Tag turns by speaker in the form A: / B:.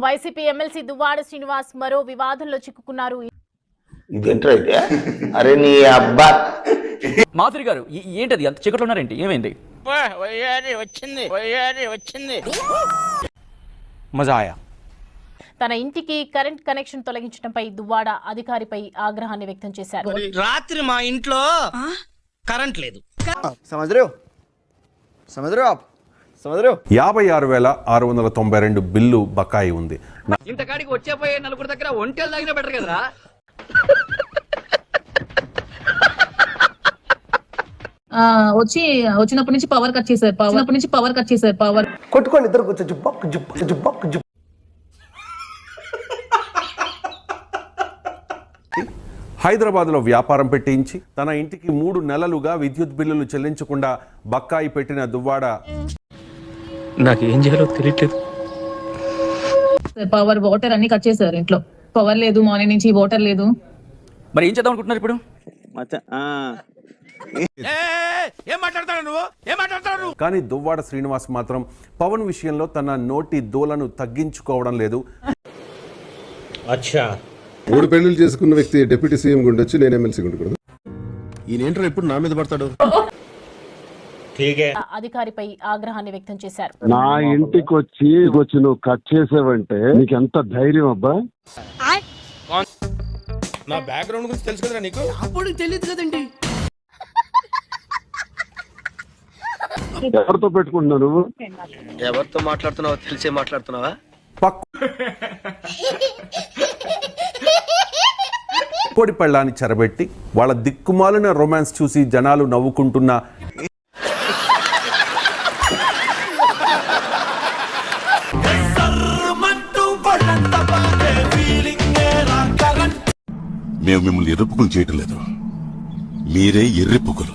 A: YCP MLC Duvvada Srinivas మరో వివాదంలో చిక్కుకున్నారు.
B: ఇదేంటైతే అరే నీ అబ్బా
C: మాధురి గారు ఏంటది అంత చీకట్లో ఉన్నారేంటి? ఏమైంది?
B: వచ్చింది
C: మజా ఆయా.
A: తన ఇంటికి కరెంట్ కనెక్షన్ తొలగించడంపై దువ్వాడ అధికారిపై ఆగ్రహాన్ని వ్యక్తం చేశారు.
D: రాత్రి మా ఇంట్లో కరెంట్ లేదు.
E: 56,692 బిల్లు బకాయి ఉంది.
C: ఇంతకాడికి వచ్చేపోయే నలుగురు దగ్గర ఒంటెలు తాగినా బెటర్ కదరా.
F: వచ్చినప్పటి నుంచి పవర్ కట్ చేశారు. పవర్
G: కొట్టుకోండి ఇద్దరు కూర్చో జుబ్బక్.
E: హైదరాబాద్లో వ్యాపారం పెట్టించి తన ఇంటికి 3 నెలలుగా విద్యుత్ బిల్లులు చెల్లించకుండా బకాయి పెట్టిన దువ్వాడ
C: నాకేం చేయాలో తెలియట్లేదు.
F: పవర్ వాటర్ అన్ని కట్ చేశారు. ఇంట్లో పవర్ లేదు, మార్నింగ్ నుంచి వాటర్ లేదు.
C: మరి ఏం చేద్దాం అనుకుంటున్నారు ఇప్పుడు?
E: కానీ దువ్వాడ శ్రీనివాస్ మాత్రం పవన్ విషయంలో తన నోటి దూలను తగ్గించుకోవడం లేదు.
H: 3 పెళ్లిళ్ళు చేసుకున్న వ్యక్తి డిప్యూటీ సీఎం గుండొచ్చు, నేను ఎమ్మెల్సీ గుండకూడదు. ఈయనేంటారు ఎప్పుడు నా మీద పడతాడు?
A: అధికారిపై ఆగ్రహాన్ని వ్యక్తం చేశారు.
I: నా ఇంటికి వచ్చి నువ్వు కట్ చేసావంటే నీకు ఎంత ధైర్యం అబ్బా?
D: నా బ్యాక్గ్రౌండ్ గురించి తెలుసు కదా నీకు? అప్పుడు తెలియదు కదండి.
I: ఎవరితో పెట్టుకుంటున్నావు నువ్వు?
D: ఎవరితో మాట్లాడుతున్నావో తెలిసే మాట్లాడుతున్నావా?
E: పొడి పెళ్ళాన్ని చెరబెట్టి వాళ్ళ దిక్కుమాలిన రొమాన్స్ చూసి జనాలు నవ్వుకుంటున్న
J: మేము మిమ్మల్ని ఎర్రిపుకులు చేయటం లేదు, మీరే ఎర్రిపుకులు.